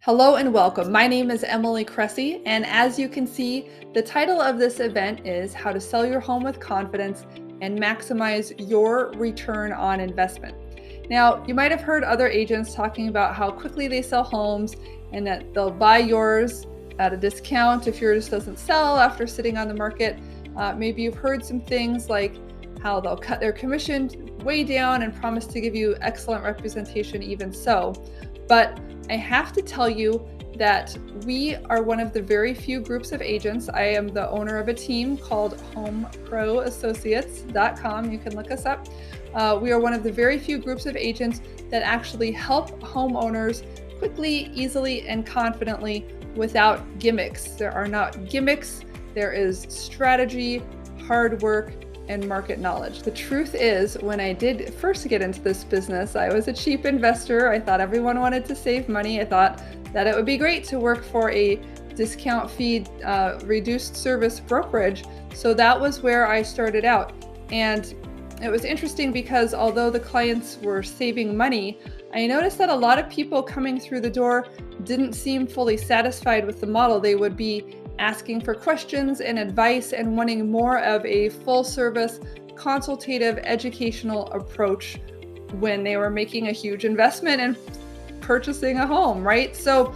Hello and welcome. My name is Emily Cressey, and as you can see, the title of this event is How to Sell Your Home with Confidence and Maximize Your Return on Investment. Now, you might have heard other agents talking about how quickly they sell homes and that they'll buy yours at a discount if yours doesn't sell after sitting on the market. Maybe you've heard some things like how they'll cut their commission way down and promise to give you excellent representation even so. But I have to tell you that we are one of the very few groups of agents. I am the owner of a team called HomeProAssociates.com. You can look us up. We are one of the very few groups of agents that actually help homeowners quickly, easily, and confidently without gimmicks. There are not gimmicks. There is strategy, hard work, and market knowledge. The truth is, when I did first get into this business, I was a cheap investor. I thought everyone wanted to save money. I thought that it would be great to work for a discount fee, reduced service brokerage. So that was where I started out. And it was interesting because although the clients were saving money, I noticed that a lot of people coming through the door didn't seem fully satisfied with the model. They would be asking for questions and advice and wanting more of a full service, consultative, educational approach when they were making a huge investment and purchasing a home, right? So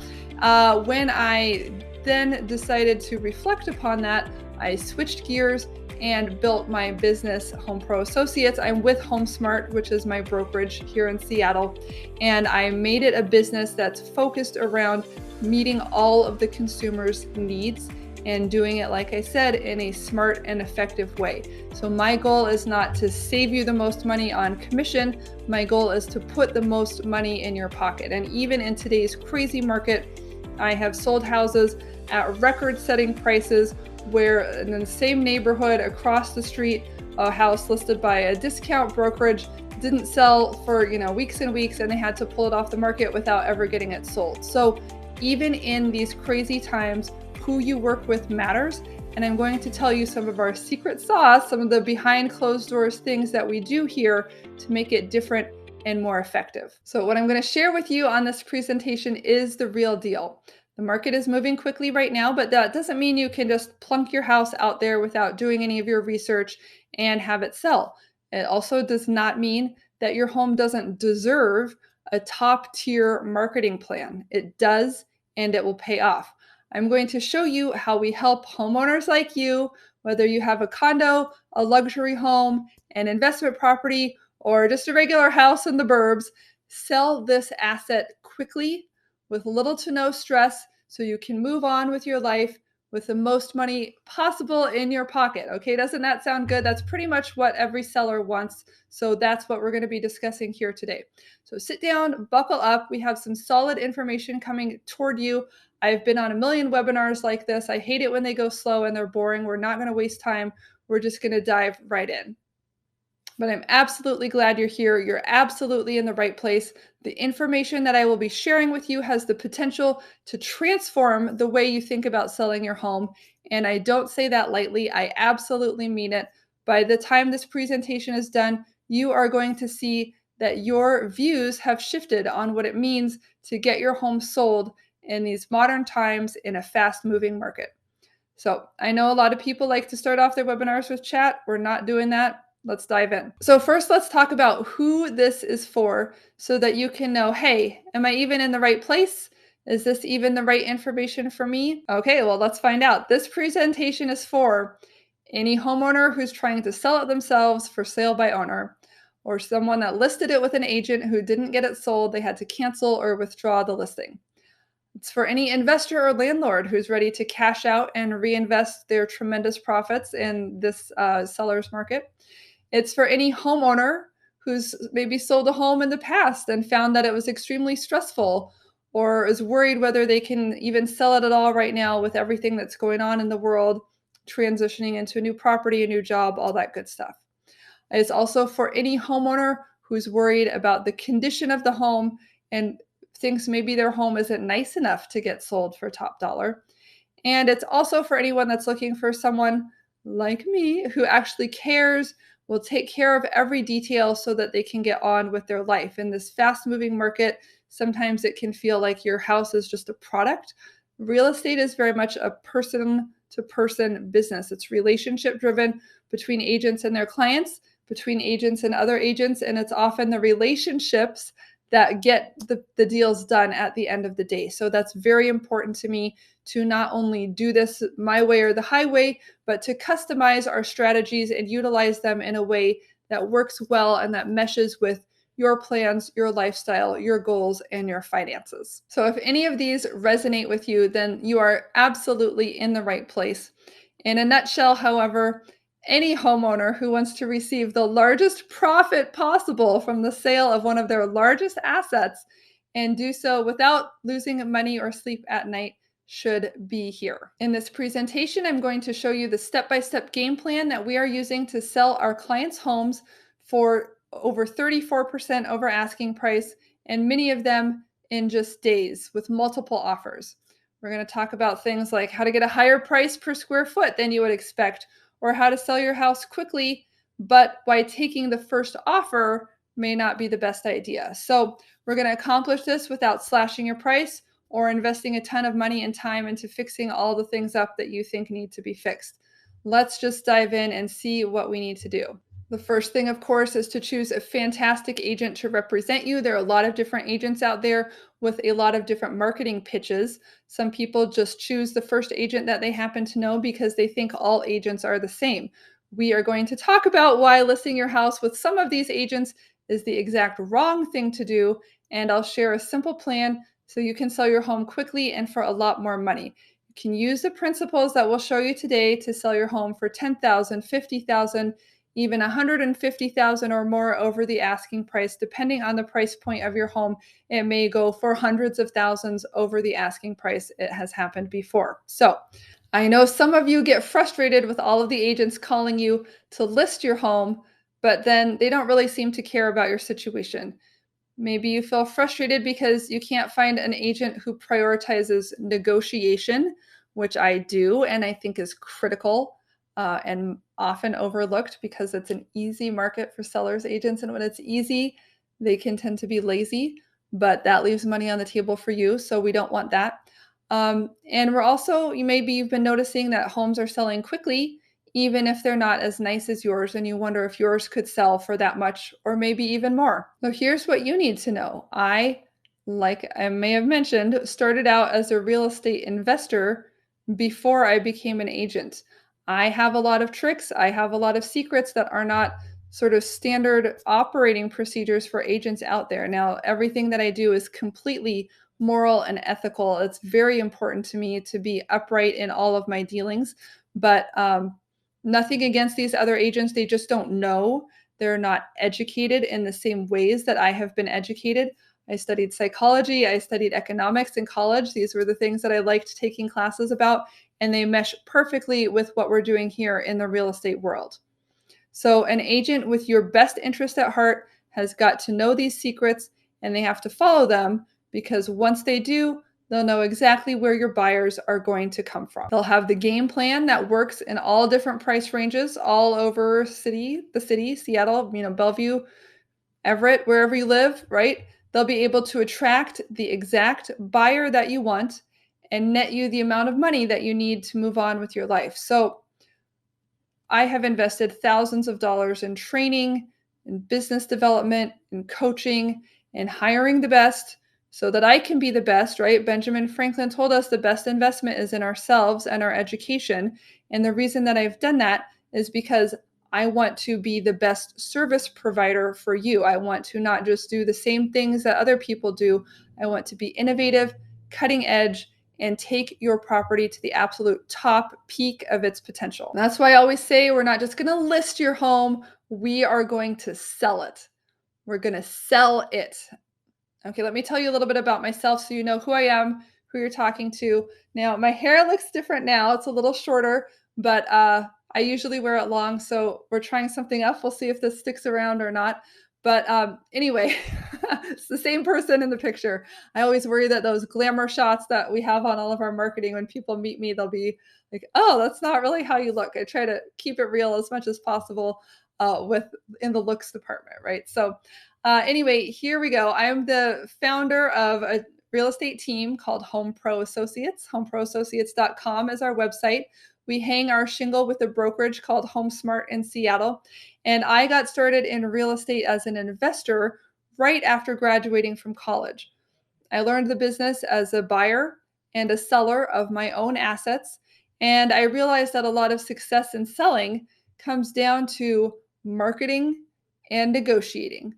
when I then decided to reflect upon that, I switched gears and built my business, HomePro Associates. I'm with HomeSmart, which is my brokerage here in Seattle, and I made it a business that's focused around meeting all of the consumers' needs and doing it, like I said, in a smart and effective way. So my goal is not to save you the most money on commission. My goal is to put the most money in your pocket. And even in today's crazy market, I have sold houses at record-setting prices where in the same neighborhood across the street, a house listed by a discount brokerage didn't sell for weeks and weeks, and they had to pull it off the market without ever getting it sold. So even in these crazy times, who you work with matters. And I'm going to tell you some of our secret sauce, some of the behind closed doors things that we do here to make it different and more effective. So what I'm going to share with you on this presentation is the real deal. The market is moving quickly right now, but that doesn't mean you can just plunk your house out there without doing any of your research and have it sell. It also does not mean that your home doesn't deserve a top tier marketing plan. It does, and it will pay off. I'm going to show you how we help homeowners like you, whether you have a condo, a luxury home, an investment property, or just a regular house in the burbs, sell this asset quickly with little to no stress so you can move on with your life with the most money possible in your pocket. Okay, doesn't that sound good? That's pretty much what every seller wants. So that's what we're going to be discussing here today. So sit down, buckle up. We have some solid information coming toward you. I've been on a million webinars like this. I hate it when they go slow and they're boring. We're not going to waste time. We're just going to dive right in. But I'm absolutely glad you're here. You're absolutely in the right place. The information that I will be sharing with you has the potential to transform the way you think about selling your home. And I don't say that lightly. I absolutely mean it. By the time this presentation is done, you are going to see that your views have shifted on what it means to get your home sold in these modern times in a fast-moving market. So I know a lot of people like to start off their webinars with chat. We're not doing that. Let's dive in. So first, let's talk about who this is for so that you can know, hey, am I even in the right place? Is this even the right information for me? Okay, well, let's find out. This presentation is for any homeowner who's trying to sell it themselves for sale by owner, or someone that listed it with an agent who didn't get it sold. They had to cancel or withdraw the listing. It's for any investor or landlord who's ready to cash out and reinvest their tremendous profits in this seller's market. It's for any homeowner who's maybe sold a home in the past and found that it was extremely stressful or is worried whether they can even sell it at all right now with everything that's going on in the world, transitioning into a new property, a new job, all that good stuff. It's also for any homeowner who's worried about the condition of the home and thinks maybe their home isn't nice enough to get sold for top dollar. And it's also for anyone that's looking for someone like me who actually cares, will take care of every detail so that they can get on with their life. In this fast-moving market, Sometimes it can feel like your house is just a product. Real estate is very much a person to person business. It's relationship driven between agents and their clients, between agents and other agents, and it's often the relationships that get the deals done at the end of the day. So that's very important to me to not only do this my way or the highway, but to customize our strategies and utilize them in a way that works well and that meshes with your plans, your lifestyle, your goals, and your finances. So if any of these resonate with you, then you are absolutely in the right place. In a nutshell, however, any homeowner who wants to receive the largest profit possible from the sale of one of their largest assets and do so without losing money or sleep at night should be here. In this presentation, I'm going to show you the step-by-step game plan that we are using to sell our clients' homes for over 34% over asking price, and many of them in just days with multiple offers. We're going to talk about things like how to get a higher price per square foot than you would expect, or how to sell your house quickly, but why taking the first offer may not be the best idea. So we're going to accomplish this without slashing your price or investing a ton of money and time into fixing all the things up that you think need to be fixed. Let's just dive in and see what we need to do. The first thing, of course, is to choose a fantastic agent to represent you. There are a lot of different agents out there with a lot of different marketing pitches. Some people just choose the first agent that they happen to know because they think all agents are the same. We are going to talk about why listing your house with some of these agents is the exact wrong thing to do, and I'll share a simple plan so you can sell your home quickly and for a lot more money. You can use the principles that we'll show you today to sell your home for $10,000, $50,000, even $150,000 or more over the asking price, depending on the price point of your home. It may go for hundreds of thousands over the asking price. It has happened before. So I know some of you get frustrated with all of the agents calling you to list your home, but then they don't really seem to care about your situation. Maybe you feel frustrated because you can't find an agent who prioritizes negotiation, which I do and I think is critical and often overlooked because it's an easy market for sellers agents. And when it's easy, they can tend to be lazy, but that leaves money on the table for you. So we don't want that. And we're also, you've been noticing that homes are selling quickly, even if they're not as nice as yours, and you wonder if yours could sell for that much or maybe even more. So here's what you need to know. Like I may have mentioned, started out as a real estate investor before I became an agent. I have a lot of tricks. I have a lot of secrets that are not sort of standard operating procedures for agents out there. Now, everything that I do is completely moral and ethical. It's very important to me to be upright in all of my dealings, but nothing against these other agents. They just don't know. They're not educated in the same ways that I have been educated. I studied psychology. I studied economics in college. These were the things that I liked taking classes about, and they mesh perfectly with what we're doing here in the real estate world. So an agent with your best interest at heart has got to know these secrets, and they have to follow them, because once they do, they'll know exactly where your buyers are going to come from. They'll have the game plan that works in all different price ranges all over the city, Seattle, Bellevue, Everett, wherever you live, right? They'll be able to attract the exact buyer that you want and net you the amount of money that you need to move on with your life. So I have invested thousands of dollars in training, in business development, in coaching, in hiring the best so that I can be the best, right? Benjamin Franklin told us the best investment is in ourselves and our education. And the reason that I've done that is because I want to be the best service provider for you. I want to not just do the same things that other people do. I want to be innovative, cutting edge, and take your property to the absolute top peak of its potential. And that's why I always say we're not just going to list your home, we are going to sell it. We're going to sell it. Okay, let me tell you a little bit about myself so you know who I am, who you're talking to. Now, my hair looks different now. It's a little shorter, but I usually wear it long, so we're trying something up. We'll see if this sticks around or not. But anyway, it's the same person in the picture. I always worry that those glamour shots that we have on all of our marketing, when people meet me, they'll be like, oh, that's not really how you look. I try to keep it real as much as possible in the looks department, right? So Anyway, here we go. I am the founder of a real estate team called HomePro Associates. HomeProAssociates.com is our website. We hang our shingle with a brokerage called HomeSmart in Seattle. And I got started in real estate as an investor right after graduating from college. I learned the business as a buyer and a seller of my own assets. And I realized that a lot of success in selling comes down to marketing and negotiating.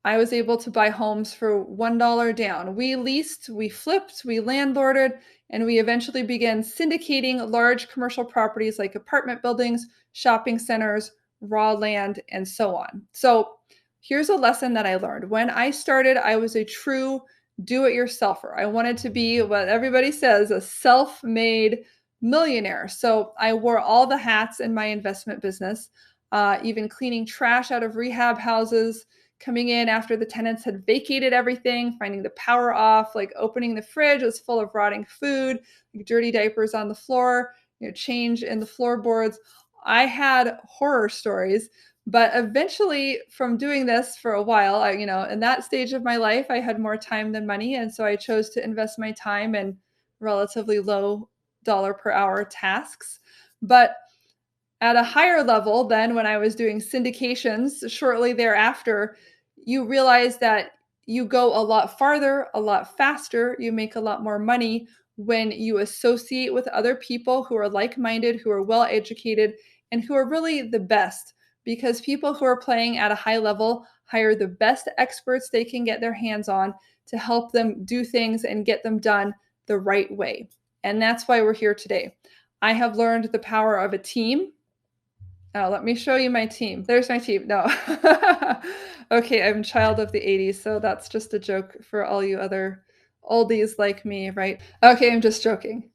I was able to buy homes for $1 down. We leased, we flipped, we landlorded, and we eventually began syndicating large commercial properties like apartment buildings, shopping centers, raw land, and so on. So here's a lesson that I learned. When I started, I was a true do-it-yourselfer. I wanted to be what everybody says, a self-made millionaire. So I wore all the hats in my investment business, even cleaning trash out of rehab houses, coming in after the tenants had vacated everything, finding the power off, like opening the fridge was full of rotting food, like dirty diapers on the floor, change in the floorboards. I had horror stories, but eventually from doing this for a while, in that stage of my life, I had more time than money. And so I chose to invest my time in relatively low dollar per hour tasks. But at a higher level than when I was doing syndications shortly thereafter, you realize that you go a lot farther, a lot faster, you make a lot more money when you associate with other people who are like-minded, who are well-educated, and who are really the best. Because people who are playing at a high level hire the best experts they can get their hands on to help them do things and get them done the right way. And that's why we're here today. I have learned the power of a team. Oh, let me show you my team. There's my team. No. Okay, I'm a child of the 80s, so that's just a joke for all you other oldies like me, right? Okay, I'm just joking.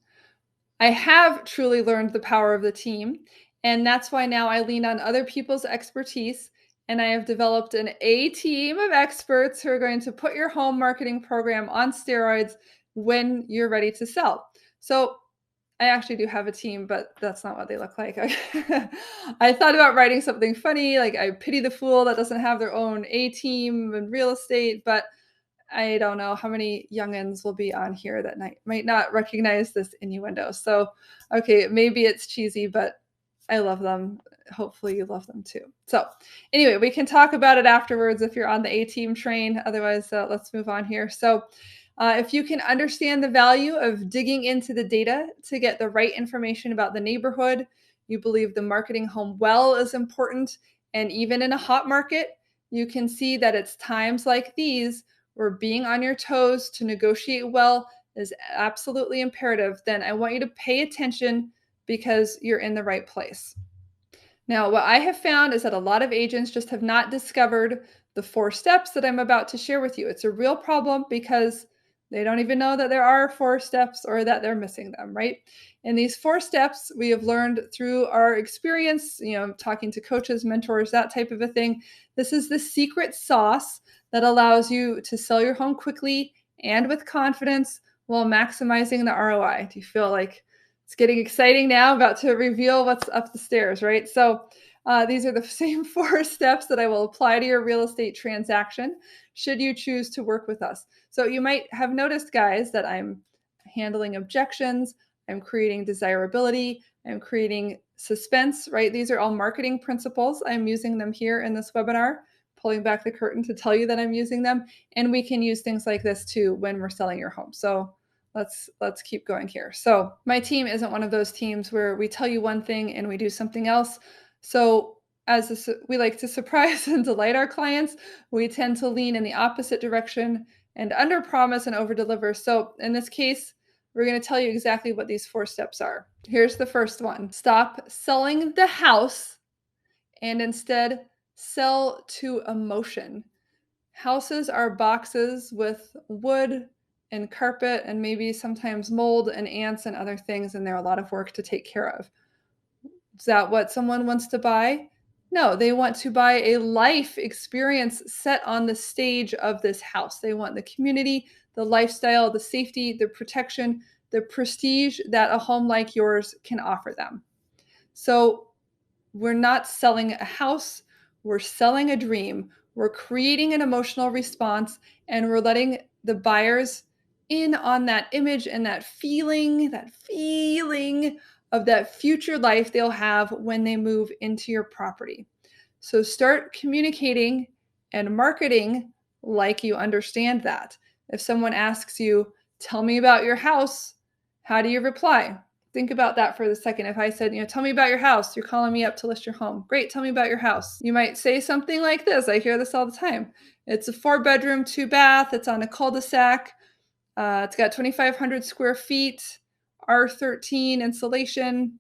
I have truly learned the power of the team, and that's why now I lean on other people's expertise, and I have developed an A team of experts who are going to put your home marketing program on steroids when you're ready to sell. So I actually do have a team, but that's not what they look like. I thought about writing something funny, like I pity the fool that doesn't have their own A team in real estate, but I don't know how many youngins will be on here that might not recognize this innuendo. So, okay, maybe it's cheesy, but I love them. Hopefully you love them too. So anyway, we can talk about it afterwards if you're on the A team train. Otherwise, let's move on here. So if you can understand the value of digging into the data to get the right information about the neighborhood, you believe the marketing home well is important. And even in a hot market, you can see that it's times like these where being on your toes to negotiate well is absolutely imperative. Then I want you to pay attention because you're in the right place. Now, what I have found is that a lot of agents just have not discovered the 4 steps that I'm about to share with you. It's a real problem because they don't even know that there are 4 steps or that they're missing them, right? And these 4 steps we have learned through our experience, talking to coaches, mentors, that type of a thing. This is the secret sauce that allows you to sell your home quickly and with confidence while maximizing the ROI. Do you feel like it's getting exciting now, about to reveal what's up the stairs, right? So these are the same 4 steps that I will apply to your real estate transaction should you choose to work with us. So you might have noticed, guys, that I'm handling objections, I'm creating desirability, I'm creating suspense, right? These are all marketing principles. I'm using them here in this webinar, pulling back the curtain to tell you that I'm using them. And we can use things like this too when we're selling your home. So let's keep going here. So my team isn't one of those teams where we tell you one thing and we do something else. So we like to surprise and delight our clients, we tend to lean in the opposite direction and under promise and over deliver. So in this case, we're going to tell you exactly what these 4 steps are. Here's the first one. Stop selling the house and instead sell to emotion. Houses are boxes with wood and carpet and maybe sometimes mold and ants and other things, and they're a lot of work to take care of. Is that what someone wants to buy? No, they want to buy a life experience set on the stage of this house. They want the community, the lifestyle, the safety, the protection, the prestige that a home like yours can offer them. So we're not selling a house, we're selling a dream. We're creating an emotional response and we're letting the buyers in on that image and that feeling of that future life they'll have when they move into your property. So start communicating and marketing like you understand that. If someone asks you, tell me about your house, how do you reply? Think about that for a second. If I said, tell me about your house, you're calling me up to list your home. Great, tell me about your house. You might say something like this. I hear this all the time. It's a 4-bedroom, 2-bath. It's on a cul-de-sac. It's got 2,500 square feet, R13 insulation,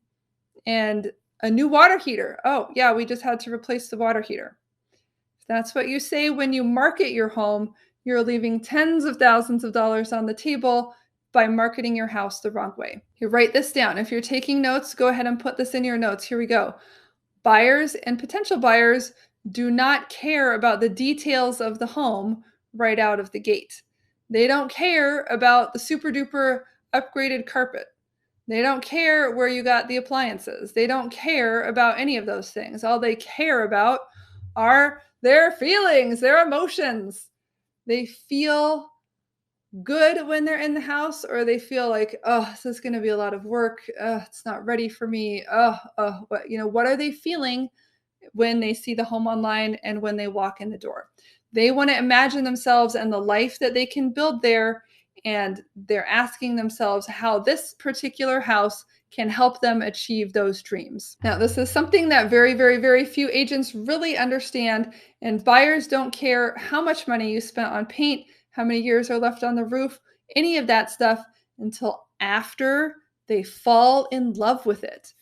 and a new water heater. Oh, yeah, we just had to replace the water heater. If that's what you say when you market your home, you're leaving tens of thousands of dollars on the table by marketing your house the wrong way. You write this down. If you're taking notes, go ahead and put this in your notes. Here we go. Buyers and potential buyers do not care about the details of the home right out of the gate. They don't care about the super duper upgraded carpet. They don't care where you got the appliances. They don't care about any of those things. All they care about are their feelings, their emotions. They feel good when they're in the house, or they feel like, oh, this is going to be a lot of work. It's not ready for me. What are they feeling when they see the home online and when they walk in the door? They want to imagine themselves and the life that they can build there. And they're asking themselves how this particular house can help them achieve those dreams. Now, this is something that very, very, very few agents really understand. And buyers don't care how much money you spent on paint, how many years are left on the roof, any of that stuff until after they fall in love with it.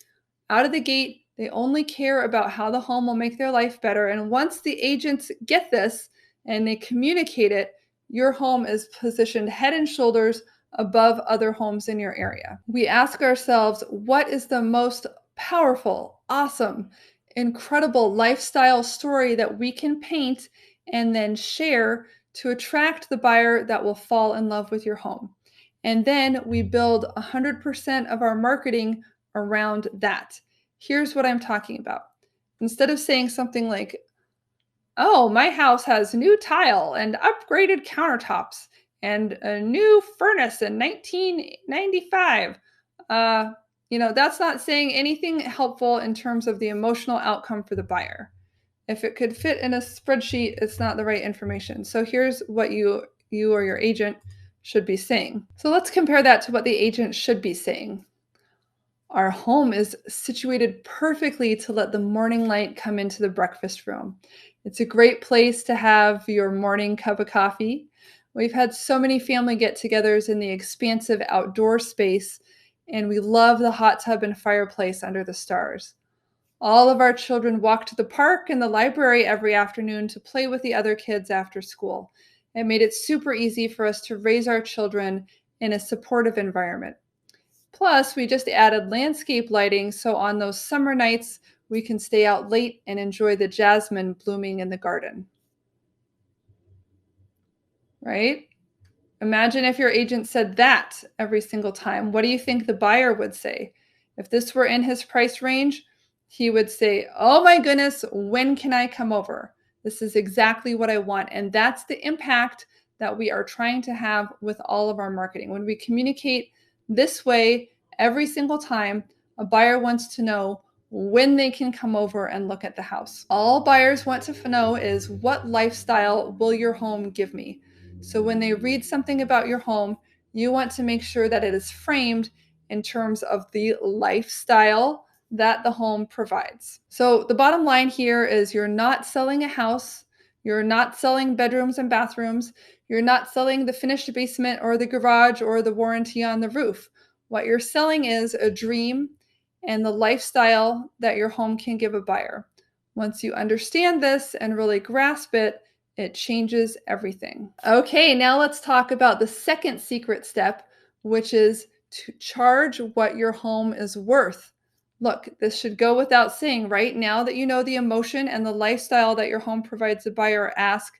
Out of the gate, they only care about how the home will make their life better. And once the agents get this and they communicate it, your home is positioned head and shoulders above other homes in your area. We ask ourselves, what is the most powerful, awesome, incredible lifestyle story that we can paint and then share to attract the buyer that will fall in love with your home? And then we build 100% of our marketing around that. Here's what I'm talking about. Instead of saying something like, oh, my house has new tile and upgraded countertops and a new furnace in 1995. That's not saying anything helpful in terms of the emotional outcome for the buyer. If it could fit in a spreadsheet, it's not the right information. So here's what you or your agent should be saying. So let's compare that to what the agent should be saying. Our home is situated perfectly to let the morning light come into the breakfast room. It's a great place to have your morning cup of coffee. We've had so many family get-togethers in the expansive outdoor space, and we love the hot tub and fireplace under the stars. All of our children walk to the park and the library every afternoon to play with the other kids after school. It made it super easy for us to raise our children in a supportive environment. Plus, we just added landscape lighting, so on those summer nights, we can stay out late and enjoy the jasmine blooming in the garden. Right? Imagine if your agent said that every single time. What do you think the buyer would say? If this were in his price range, he would say, oh my goodness, when can I come over? This is exactly what I want. And that's the impact that we are trying to have with all of our marketing. When we communicate this way every single time, a buyer wants to know when they can come over and look at the house. All buyers want to know is, what lifestyle will your home give me? So when they read something about your home, you want to make sure that it is framed in terms of the lifestyle that the home provides. So the bottom line here is, you're not selling a house. You're not selling bedrooms and bathrooms. You're not selling the finished basement or the garage or the warranty on the roof. What you're selling is a dream and the lifestyle that your home can give a buyer. Once you understand this and really grasp it, it changes everything. Okay, now let's talk about the second secret step, which is to charge what your home is worth. Look, this should go without saying, right? Now that you know the emotion and the lifestyle that your home provides the buyer, ask,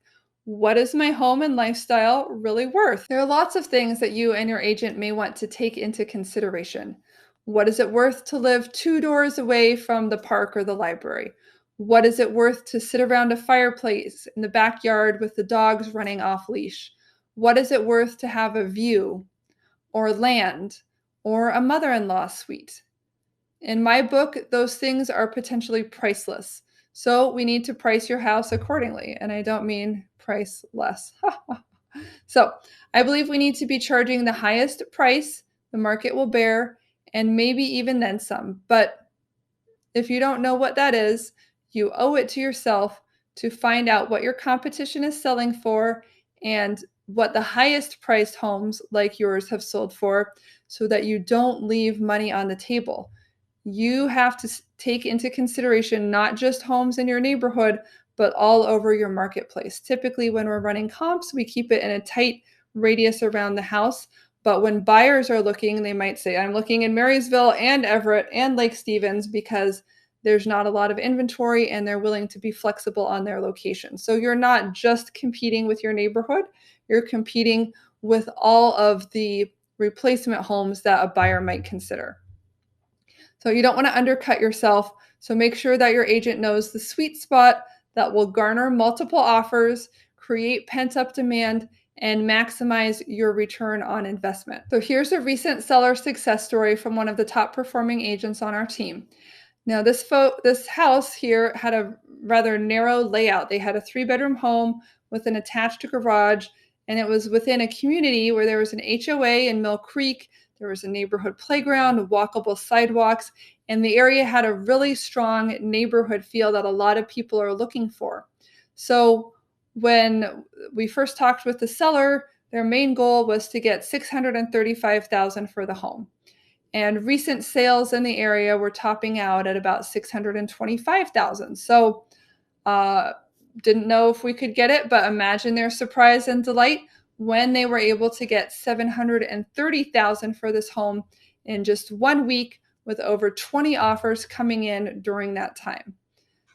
what is my home and lifestyle really worth? There are lots of things that you and your agent may want to take into consideration. What is it worth to live 2 doors away from the park or the library? What is it worth to sit around a fireplace in the backyard with the dogs running off leash? What is it worth to have a view or land or a mother-in-law suite? In my book, those things are potentially priceless. So we need to price your house accordingly. And I don't mean price less. So I believe we need to be charging the highest price the market will bear, and maybe even then some. But if you don't know what that is, you owe it to yourself to find out what your competition is selling for and what the highest priced homes like yours have sold for so that you don't leave money on the table. You have to take into consideration not just homes in your neighborhood, but all over your marketplace. Typically, when we're running comps, we keep it in a tight radius around the house. But when buyers are looking, they might say, I'm looking in Marysville and Everett and Lake Stevens because there's not a lot of inventory and they're willing to be flexible on their location. So you're not just competing with your neighborhood, you're competing with all of the replacement homes that a buyer might consider. So you don't want to undercut yourself. So make sure that your agent knows the sweet spot that will garner multiple offers, create pent-up demand, and maximize your return on investment. So here's a recent seller success story from one of the top performing agents on our team. Now this house here had a rather narrow layout. They had a 3-bedroom home with an attached garage, and it was within a community where there was an HOA in Mill Creek. There was a neighborhood playground, walkable sidewalks, and the area had a really strong neighborhood feel that a lot of people are looking for. So when we first talked with the seller, their main goal was to get $635,000 for the home. And recent sales in the area were topping out at about $625,000. So didn't know if we could get it, but imagine their surprise and delight when they were able to get $730,000 for this home in just 1 week, with over 20 offers coming in during that time.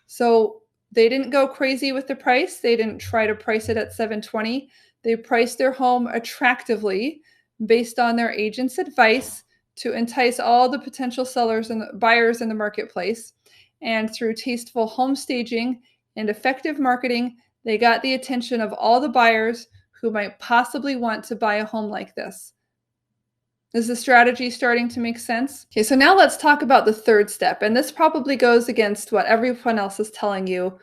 So they didn't go crazy with the price. They didn't try to price it at $720,000. They priced their home attractively based on their agent's advice to entice all the potential sellers and buyers in the marketplace. And through tasteful home staging and effective marketing, they got the attention of all the buyers who might possibly want to buy a home like this. Is the strategy starting to make sense? Okay, so now let's talk about the third step. And this probably goes against what everyone else is telling you.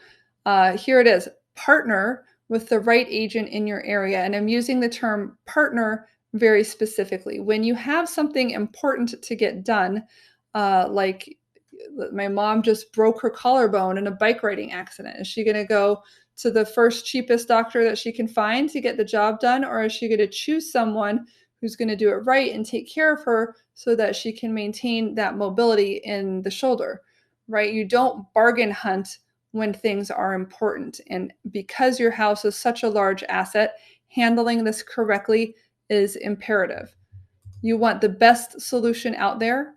Here it is: partner with the right agent in your area. And I'm using the term partner very specifically. When you have something important to get done, like my mom just broke her collarbone in a bike riding accident, is she going to go to the first cheapest doctor that she can find to get the job done? Or is she going to choose someone who's going to do it right and take care of her so that she can maintain that mobility in the shoulder, right? You don't bargain hunt when things are important. And because your house is such a large asset, handling this correctly is imperative. You want the best solution out there.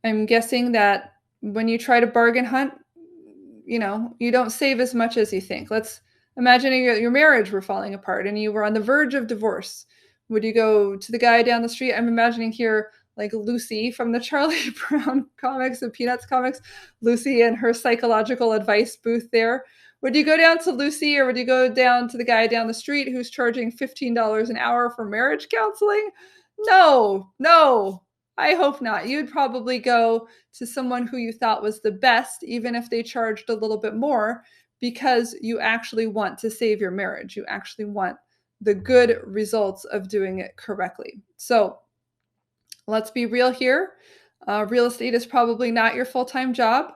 I'm guessing that when you try to bargain hunt, you don't save as much as you think. Let's imagine your marriage were falling apart and you were on the verge of divorce. Would you go to the guy down the street? I'm imagining here like Lucy from the Charlie Brown comics, the Peanuts comics, Lucy and her psychological advice booth there. Would you go down to Lucy, or would you go down to the guy down the street who's charging $15 an hour for marriage counseling? No, I hope not. You'd probably go to someone who you thought was the best, even if they charged a little bit more, because you actually want to save your marriage. You actually want the good results of doing it correctly. So let's be real here. Real estate is probably not your full-time job.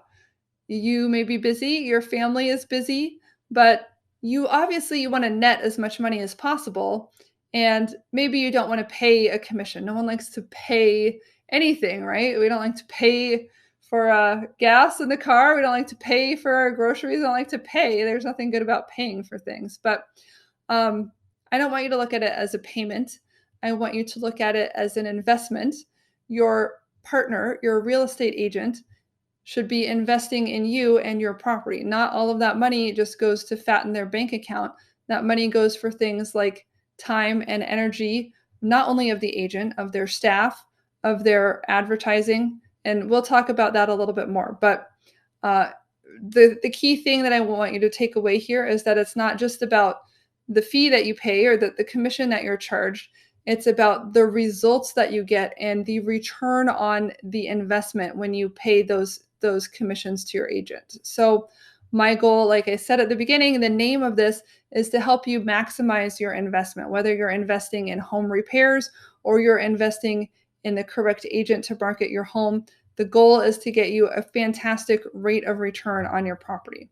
You may be busy, your family is busy, but you want to net as much money as possible. And maybe you don't want to pay a commission. No one likes to pay anything, right? We don't like to pay for gas in the car. We don't like to pay for our groceries. We don't like to pay. There's nothing good about paying for things. But I don't want you to look at it as a payment. I want you to look at it as an investment. Your partner, your real estate agent, should be investing in you and your property. Not all of that money just goes to fatten their bank account. That money goes for things like time and energy, not only of the agent, of their staff, of their advertising. And we'll talk about that a little bit more. But the key thing that I want you to take away here is that it's not just about the fee that you pay or the commission that you're charged. It's about the results that you get and the return on the investment when you pay those commissions to your agent. So my goal, like I said at the beginning, the name of this is to help you maximize your investment, whether you're investing in home repairs or you're investing in the correct agent to market your home. The goal is to get you a fantastic rate of return on your property.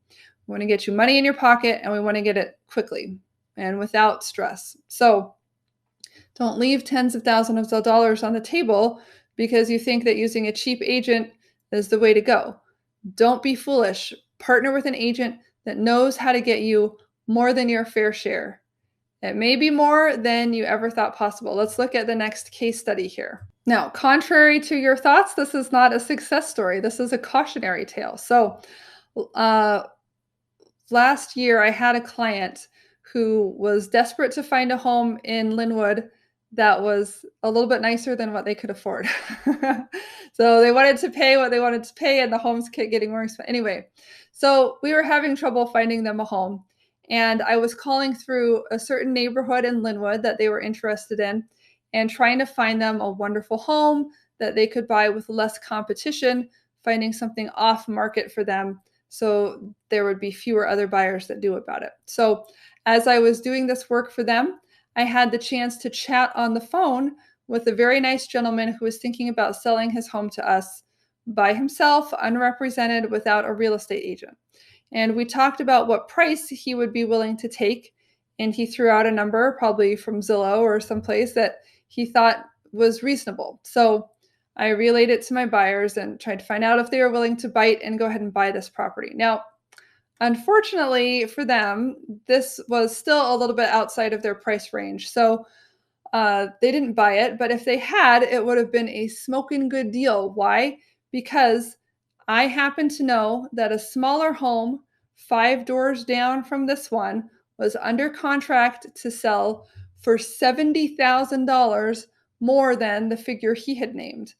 We want to get you money in your pocket, and we want to get it quickly and without stress. So don't leave tens of thousands of dollars on the table because you think that using a cheap agent is the way to go. Don't be foolish. Partner with an agent that knows how to get you more than your fair share. It may be more than you ever thought possible. Let's look at the next case study here. Now, contrary to your thoughts, this is not a success story. This is a cautionary tale. So last year, I had a client who was desperate to find a home in Linwood that was a little bit nicer than what they could afford. So they wanted to pay what they wanted to pay, and the homes kept getting more expensive. Anyway, so we were having trouble finding them a home. And I was calling through a certain neighborhood in Linwood that they were interested in and trying to find them a wonderful home that they could buy with less competition, finding something off market for them so there would be fewer other buyers that knew about it. So as I was doing this work for them, I had the chance to chat on the phone with a very nice gentleman who was thinking about selling his home to us by himself, unrepresented, without a real estate agent. And we talked about what price he would be willing to take. And he threw out a number, probably from Zillow or someplace, that he thought was reasonable. So I relayed it to my buyers and tried to find out if they were willing to bite and go ahead and buy this property. Now, unfortunately for them, this was still a little bit outside of their price range. So they didn't buy it. But if they had, it would have been a smoking good deal. Why? Because I happen to know that a smaller home 5 doors down from this one was under contract to sell for $70,000 more than the figure he had named.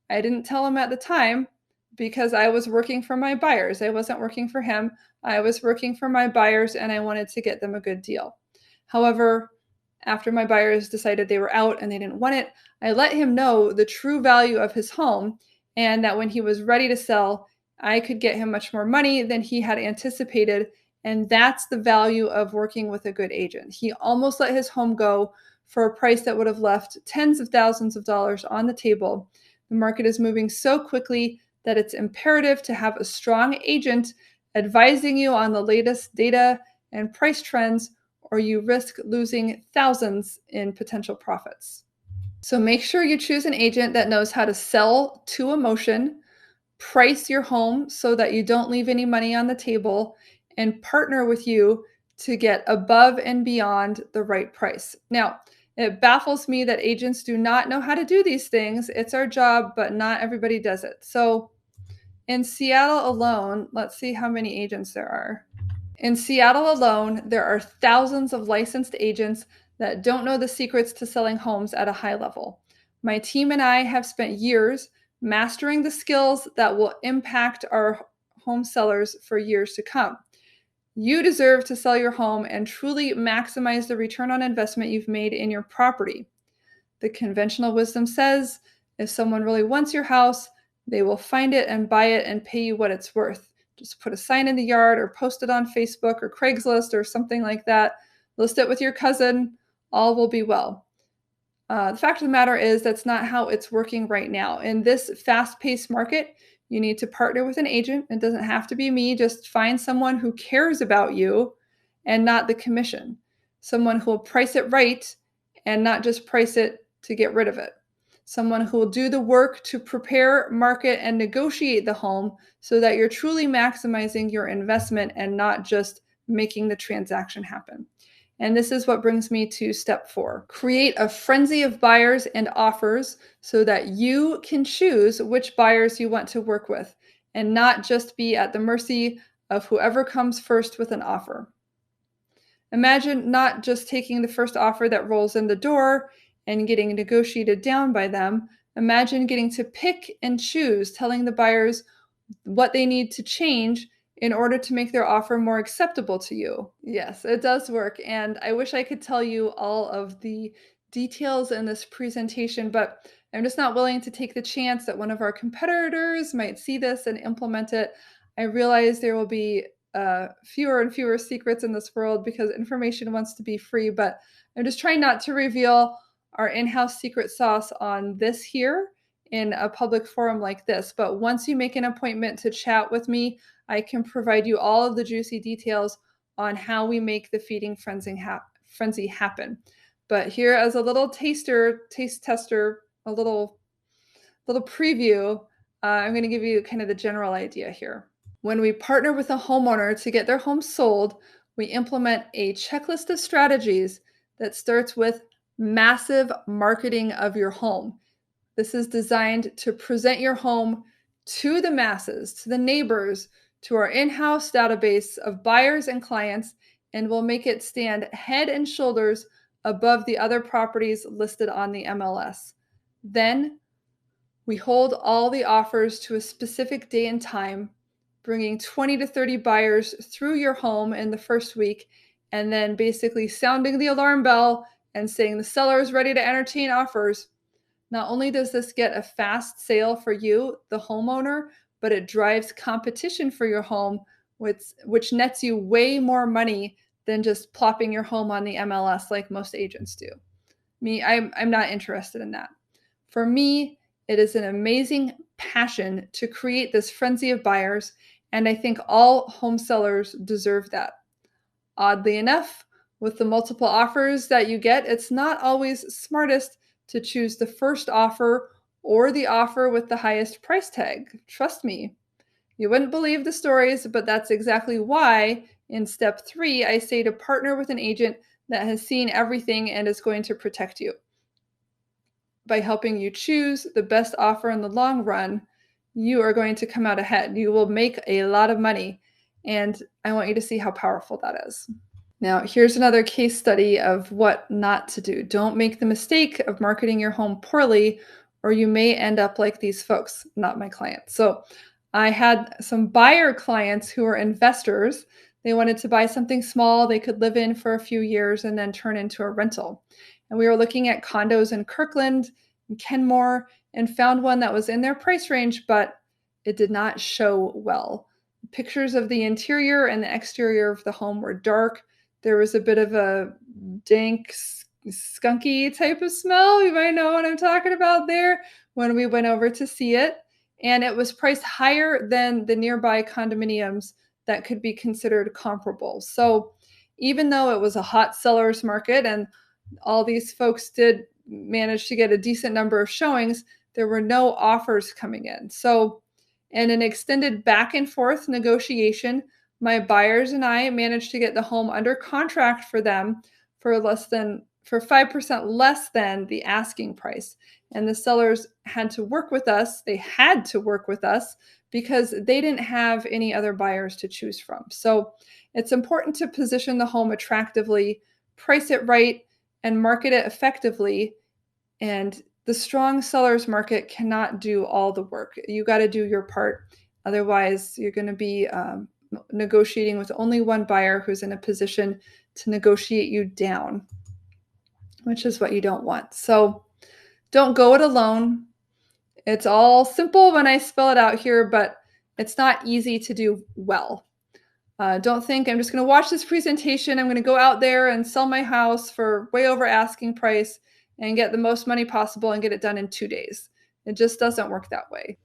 I didn't tell him at the time because I was working for my buyers. I wasn't working for him. I was working for my buyers, and I wanted to get them a good deal. However, after my buyers decided they were out and they didn't want it, I let him know the true value of his home and that when he was ready to sell, I could get him much more money than he had anticipated. And that's the value of working with a good agent. He almost let his home go for a price that would have left tens of thousands of dollars on the table. The market is moving so quickly that it's imperative to have a strong agent advising you on the latest data and price trends, or you risk losing thousands in potential profits. So make sure you choose an agent that knows how to sell to emotion, price your home so that you don't leave any money on the table, and partner with you to get above and beyond the right price. Now, it baffles me that agents do not know how to do these things. It's our job, but not everybody does it. So in Seattle alone, let's see how many agents there are. In Seattle alone, there are thousands of licensed agents that don't know the secrets to selling homes at a high level. My team and I have spent years mastering the skills that will impact our home sellers for years to come. You deserve to sell your home and truly maximize the return on investment you've made in your property. The conventional wisdom says if someone really wants your house, they will find it and buy it and pay you what it's worth. Just put a sign in the yard or post it on Facebook or Craigslist or something like that. List it with your cousin. All will be well. The fact of the matter is that's not how it's working right now. In this fast-paced market, you need to partner with an agent. It doesn't have to be me. Just find someone who cares about you and not the commission. Someone who will price it right and not just price it to get rid of it. Someone who will do the work to prepare, market, and negotiate the home so that you're truly maximizing your investment and not just making the transaction happen. And this is what brings me to step 4. Create a frenzy of buyers and offers so that you can choose which buyers you want to work with and not just be at the mercy of whoever comes first with an offer. Imagine not just taking the first offer that rolls in the door and getting negotiated down by them. Imagine getting to pick and choose, telling the buyers what they need to change in order to make their offer more acceptable to you. Yes, it does work. And I wish I could tell you all of the details in this presentation, but I'm just not willing to take the chance that one of our competitors might see this and implement it. I realize there will be fewer and fewer secrets in this world because information wants to be free, but I'm just trying not to reveal our in-house secret sauce on this here in a public forum like this. But once you make an appointment to chat with me, I can provide you all of the juicy details on how we make the feeding frenzy happen. But here as a little taste tester, a little preview, I'm going to give you kind of the general idea here. When we partner with a homeowner to get their home sold, we implement a checklist of strategies that starts with massive marketing of your home. This is designed to present your home to the masses, to the neighbors, to our in-house database of buyers and clients, and will make it stand head and shoulders above the other properties listed on the MLS. Then we hold all the offers to a specific day and time, bringing 20 to 30 buyers through your home in the first week, and then basically sounding the alarm bell and saying the seller is ready to entertain offers. Not only does this get a fast sale for you, the homeowner, but it drives competition for your home, which nets you way more money than just plopping your home on the MLS like most agents do. I'm not interested in that. For me, it is an amazing passion to create this frenzy of buyers, and I think all home sellers deserve that. Oddly enough, with the multiple offers that you get, it's not always smartest to choose the first offer or the offer with the highest price tag. Trust me. You wouldn't believe the stories, but that's exactly why in step 3, I say to partner with an agent that has seen everything and is going to protect you. By helping you choose the best offer in the long run, you are going to come out ahead. You will make a lot of money, and I want you to see how powerful that is. Now, here's another case study of what not to do. Don't make the mistake of marketing your home poorly, or you may end up like these folks, not my clients. So I had some buyer clients who were investors. They wanted to buy something small they could live in for a few years and then turn into a rental. And we were looking at condos in Kirkland and Kenmore and found one that was in their price range, but it did not show well. Pictures of the interior and the exterior of the home were dark. There was a bit of a dank, skunky type of smell. You might know what I'm talking about there when we went over to see it. And it was priced higher than the nearby condominiums that could be considered comparable. So even though it was a hot seller's market and all these folks did manage to get a decent number of showings, there were no offers coming in. So in an extended back and forth negotiation, my buyers and I managed to get the home under contract for them for 5% less than the asking price. And the sellers had to work with us. They had to work with us because they didn't have any other buyers to choose from. So it's important to position the home attractively, price it right, and market it effectively. And the strong seller's market cannot do all the work. You got to do your part. Otherwise, you're going to be negotiating with only one buyer who's in a position to negotiate you down, which is what you don't want. So don't go it alone. It's all simple when I spell it out here, but it's not easy to do well. Don't think I'm just going to watch this presentation. I'm going to go out there and sell my house for way over asking price and get the most money possible and get it done in 2 days. It just doesn't work that way.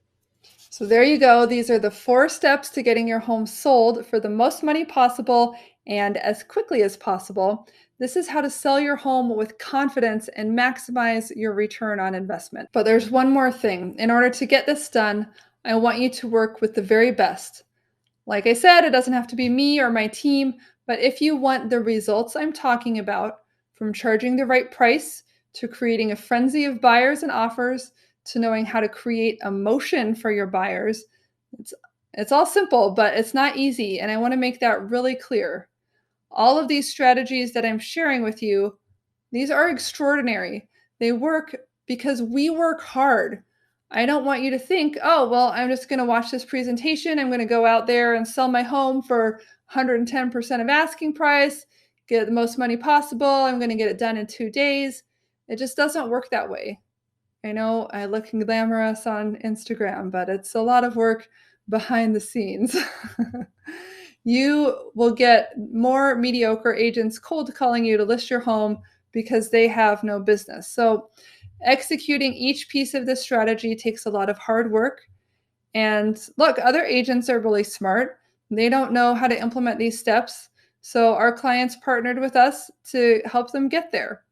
So there you go. These are the 4 steps to getting your home sold for the most money possible and as quickly as possible. This is how to sell your home with confidence and maximize your return on investment. But there's one more thing. In order to get this done, I want you to work with the very best. Like I said, it doesn't have to be me or my team, but if you want the results I'm talking about, from charging the right price to creating a frenzy of buyers and offers, to knowing how to create emotion for your buyers, it's all simple, but it's not easy. And I want to make that really clear. All of these strategies that I'm sharing with you, these are extraordinary. They work because we work hard. I don't want you to think, oh, well, I'm just going to watch this presentation. I'm going to go out there and sell my home for 110% of asking price, get the most money possible. I'm going to get it done in 2 days. It just doesn't work that way. I know I look glamorous on Instagram, but it's a lot of work behind the scenes. You will get more mediocre agents cold calling you to list your home because they have no business. So, executing each piece of this strategy takes a lot of hard work. And look, other agents are really smart. They don't know how to implement these steps. So, our clients partnered with us to help them get there.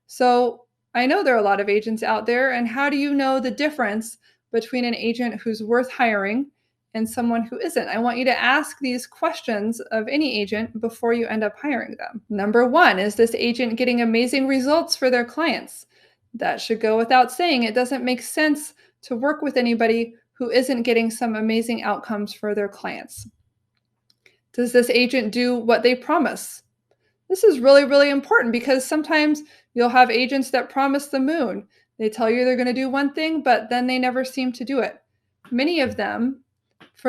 So, I know there are a lot of agents out there. And how do you know the difference between an agent who's worth hiring and someone who isn't? I want you to ask these questions of any agent before you end up hiring them. Number one, is this agent getting amazing results for their clients? That should go without saying. It doesn't make sense to work with anybody who isn't getting some amazing outcomes for their clients. Does this agent do what they promise? This is really, really important because sometimes you'll have agents that promise the moon. They tell you they're going to do one thing, but then they never seem to do it. For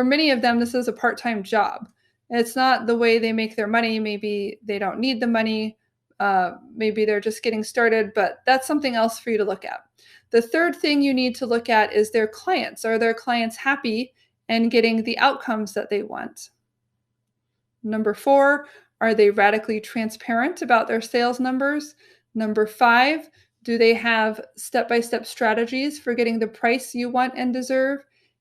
many of them, this is a part-time job. It's not the way they make their money. Maybe they don't need the money. Maybe they're just getting started, but that's something else for you to look at. The third thing you need to look at is their clients. Are their clients happy and getting the outcomes that they want? Number 4, are they radically transparent about their sales numbers? Number 5, do they have step-by-step strategies for getting the price you want and deserve?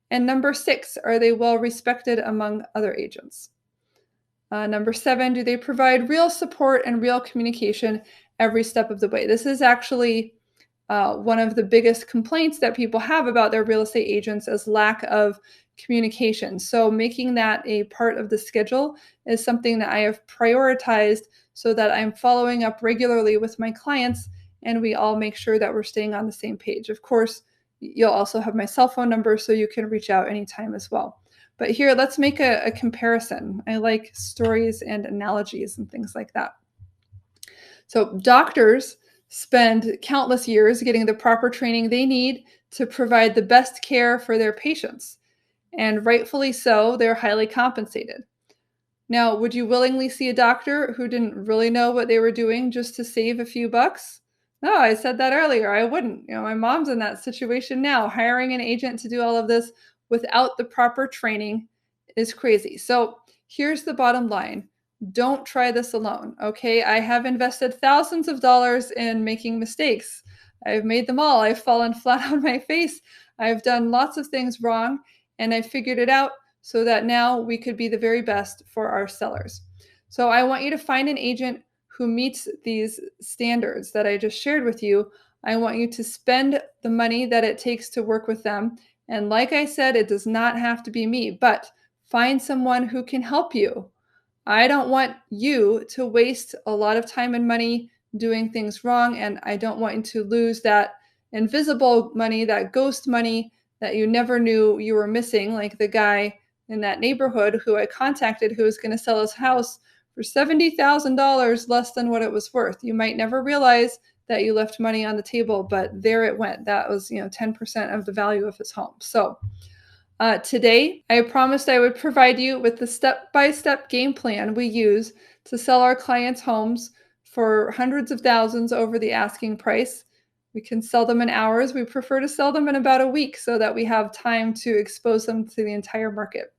And number 6, are they well respected among other agents? Number 7, do they provide real support and real communication every step of the way? This is actually one of the biggest complaints that people have about their real estate agents is lack of communication. So making that a part of the schedule is something that I have prioritized so that I'm following up regularly with my clients and we all make sure that we're staying on the same page. Of course, you'll also have my cell phone number so you can reach out anytime as well. But here, let's make a comparison. I like stories and analogies and things like that. So doctors spend countless years getting the proper training they need to provide the best care for their patients. And rightfully so, they're highly compensated. Now, would you willingly see a doctor who didn't really know what they were doing just to save a few bucks? No, I said that earlier. I wouldn't. My mom's in that situation now. Hiring an agent to do all of this without the proper training is crazy. So here's the bottom line. Don't try this alone, okay? I have invested thousands of dollars in making mistakes. I've made them all. I've fallen flat on my face. I've done lots of things wrong, and I figured it out so that now we could be the very best for our sellers. So I want you to find an agent who meets these standards that I just shared with you. I want you to spend the money that it takes to work with them. And like I said, it does not have to be me, but find someone who can help you. I don't want you to waste a lot of time and money doing things wrong, and I don't want you to lose that invisible money, that ghost money that you never knew you were missing, like the guy in that neighborhood who I contacted who was going to sell his house for $70,000 less than what it was worth. You might never realize that you left money on the table, but there it went. That was, 10% of the value of his home. So today, I promised I would provide you with the step-by-step game plan we use to sell our clients' homes for hundreds of thousands over the asking price. We can sell them in hours. We prefer to sell them in about a week so that we have time to expose them to the entire market.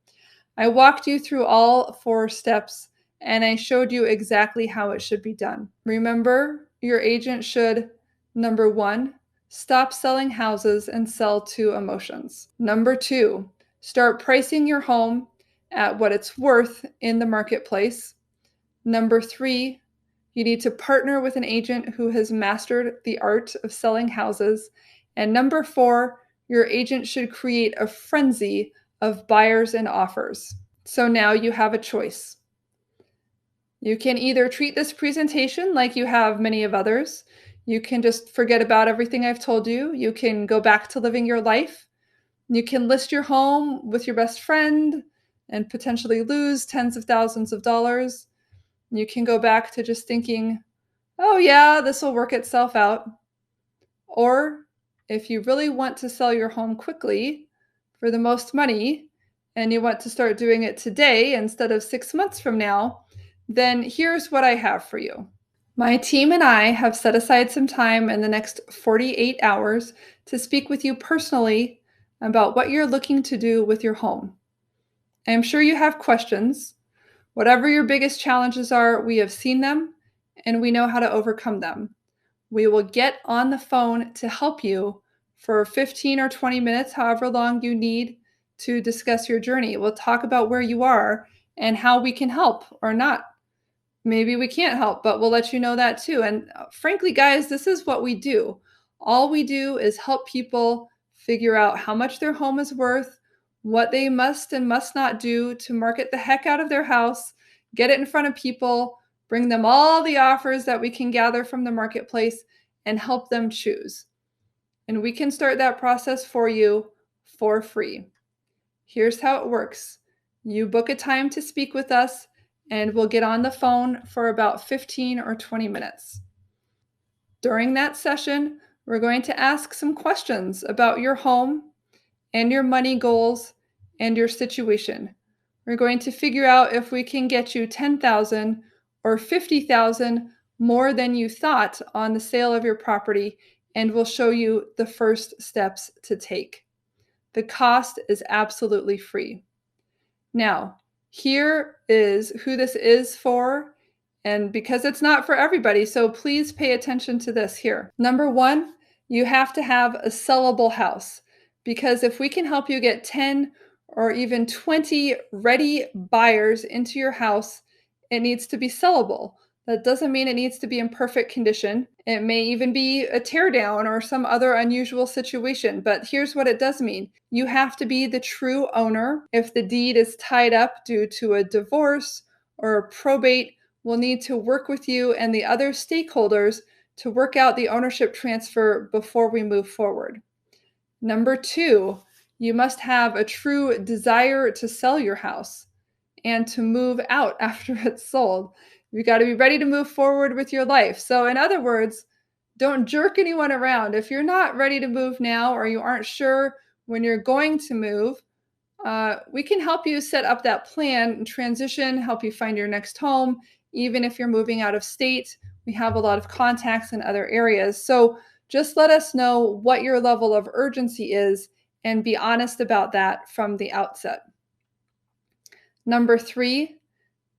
I walked you through all 4 steps and I showed you exactly how it should be done. Remember, your agent should, number 1, stop selling houses and sell to emotions. Number 2, start pricing your home at what it's worth in the marketplace. Number 3, you need to partner with an agent who has mastered the art of selling houses. And number 4, your agent should create a frenzy of buyers and offers. So now you have a choice. You can either treat this presentation like you have many of others. You can just forget about everything I've told you. You can go back to living your life. You can list your home with your best friend and potentially lose tens of thousands of dollars. You can go back to just thinking, oh yeah, this will work itself out. Or if you really want to sell your home quickly for the most money and you want to start doing it today instead of 6 months from now, then here's what I have for you. My team and I have set aside some time in the next 48 hours to speak with you personally about what you're looking to do with your home. I am sure you have questions. Whatever your biggest challenges are, we have seen them and we know how to overcome them. We will get on the phone to help you for 15 or 20 minutes, however long you need to discuss your journey. We'll talk about where you are and how we can help or not. Maybe we can't help, but we'll let you know that too. And frankly, guys, this is what we do. All we do is help people figure out how much their home is worth, what they must and must not do to market the heck out of their house, get it in front of people, bring them all the offers that we can gather from the marketplace, and help them choose. And we can start that process for you for free. Here's how it works. You book a time to speak with us, and we'll get on the phone for about 15 or 20 minutes. During that session, we're going to ask some questions about your home and your money goals and your situation. We're going to figure out if we can get you 10,000 or 50,000 more than you thought on the sale of your property, and we'll show you the first steps to take. The cost is absolutely free. Now, here is who this is for, and because it's not for everybody, so please pay attention to this here. Number one, you have to have a sellable house, because if we can help you get 10 or even 20 ready buyers into your house, it needs to be sellable. That doesn't mean it needs to be in perfect condition. It may even be a tear down or some other unusual situation. But here's what it does mean. You have to be the true owner. If the deed is tied up due to a divorce or a probate, we'll need to work with you and the other stakeholders to work out the ownership transfer before we move forward. Number two, you must have a true desire to sell your house and to move out after it's sold. You got to be ready to move forward with your life. So, in other words, don't jerk anyone around. If you're not ready to move now or you aren't sure when you're going to move, we can help you set up that plan and transition, help you find your next home. Even if you're moving out of state, we have a lot of contacts in other areas. So, just let us know what your level of urgency is and be honest about that from the outset. Number three,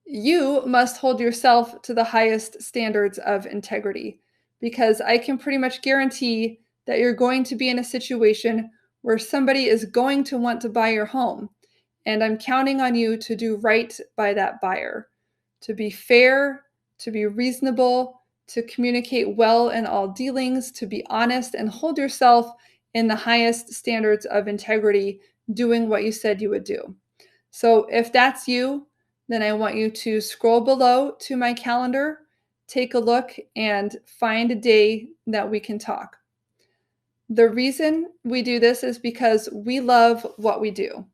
you must hold yourself to the highest standards of integrity, because I can pretty much guarantee that you're going to be in a situation where somebody is going to want to buy your home. And I'm counting on you to do right by that buyer, to be fair, to be reasonable, to communicate well in all dealings, to be honest, and hold yourself in the highest standards of integrity, doing what you said you would do. So if that's you, then I want you to scroll below to my calendar, take a look, and find a day that we can talk. The reason we do this is because we love what we do.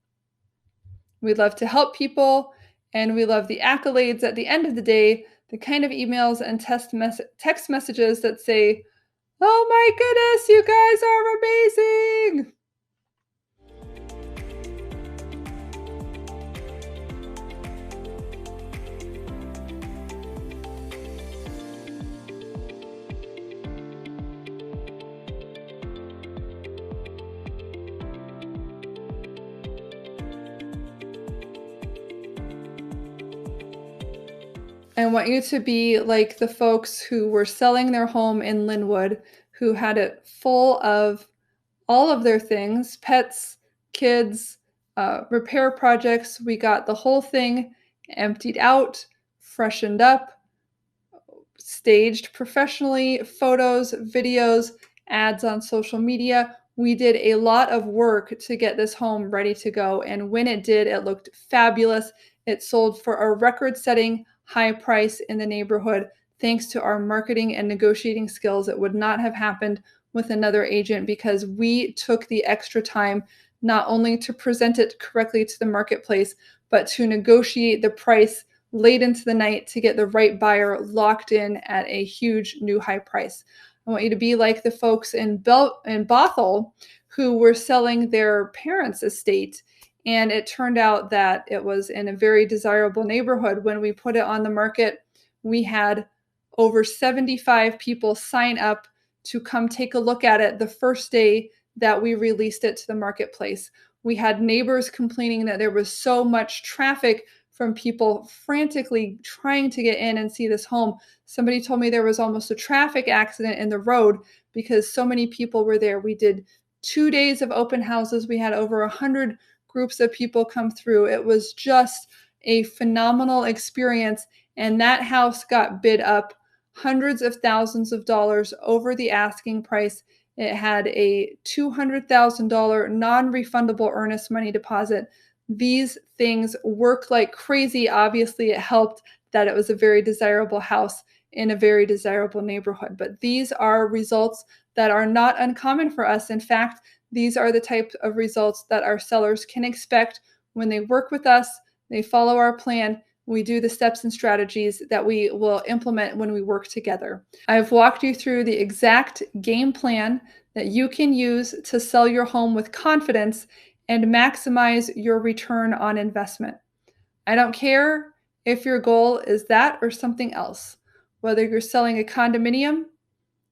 We love to help people, and we love the accolades at the end of the day, the kind of emails and text messages that say, "Oh my goodness, you guys are amazing." I want you to be like the folks who were selling their home in Linwood, who had it full of all of their things, pets, kids, repair projects. We got the whole thing emptied out, freshened up, staged professionally, photos, videos, ads on social media. We did a lot of work to get this home ready to go. And when it did, it looked fabulous. It sold for a record-setting high price in the neighborhood. Thanks to our marketing and negotiating skills, it would not have happened with another agent, because we took the extra time not only to present it correctly to the marketplace, but to negotiate the price late into the night to get the right buyer locked in at a huge new high price. I want you to be like the folks in Bothell who were selling their parents' estate. And it turned out that it was in a very desirable neighborhood. When we put it on the market, we had over 75 people sign up to come take a look at it the first day that we released it to the marketplace. We had neighbors complaining that there was so much traffic from people frantically trying to get in and see this home. Somebody told me there was almost a traffic accident in the road because so many people were there. We did 2 days of open houses. We had over 100 groups of people come through. It was just a phenomenal experience. And that house got bid up hundreds of thousands of dollars over the asking price. It had a $200,000 non-refundable earnest money deposit. These things work like crazy. Obviously, it helped that it was a very desirable house in a very desirable neighborhood. But these are results that are not uncommon for us. In fact, these are the type of results that our sellers can expect when they work with us, they follow our plan, we do the steps and strategies that we will implement when we work together. I've walked you through the exact game plan that you can use to sell your home with confidence and maximize your return on investment. I don't care if your goal is that or something else, whether you're selling a condominium,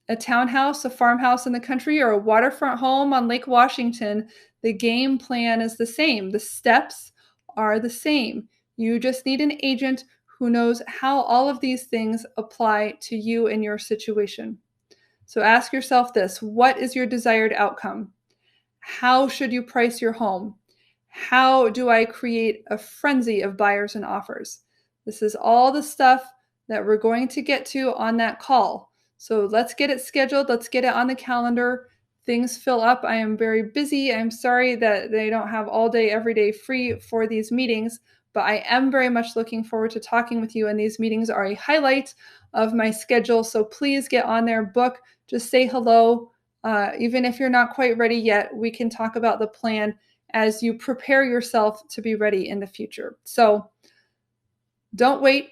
a townhouse, a farmhouse in the country, or a waterfront home on Lake Washington, the game plan is the same. The steps are the same. You just need an agent who knows how all of these things apply to you and your situation. So ask yourself this: what is your desired outcome? How should you price your home? How do I create a frenzy of buyers and offers? This is all the stuff that we're going to get to on that call. So let's get it scheduled. Let's get it on the calendar. Things fill up. I am very busy. I'm sorry that they don't have all day, every day free for these meetings, but I am very much looking forward to talking with you. And these meetings are a highlight of my schedule. So please get on there, book, just say hello. Even if you're not quite ready yet, we can talk about the plan as you prepare yourself to be ready in the future. So don't wait.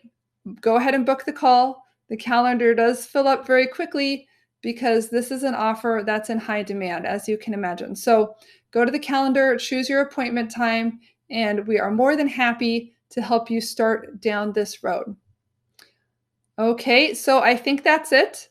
Go ahead and book the call. The calendar does fill up very quickly because this is an offer that's in high demand, as you can imagine. So go to the calendar, choose your appointment time, and we are more than happy to help you start down this road. Okay, so I think that's it.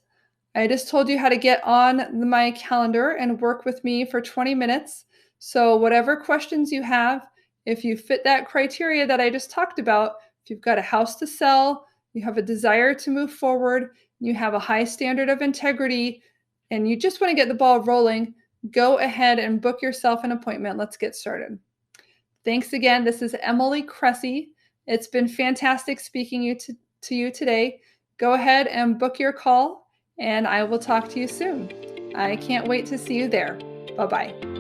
I just told you how to get on my calendar and work with me for 20 minutes. So whatever questions you have, if you fit that criteria that I just talked about, if you've got a house to sell, you have a desire to move forward, you have a high standard of integrity, and you just want to get the ball rolling, go ahead and book yourself an appointment. Let's get started. Thanks again. This is Emily Cressey. It's been fantastic speaking to you today. Go ahead and book your call, and I will talk to you soon. I can't wait to see you there. Bye-bye.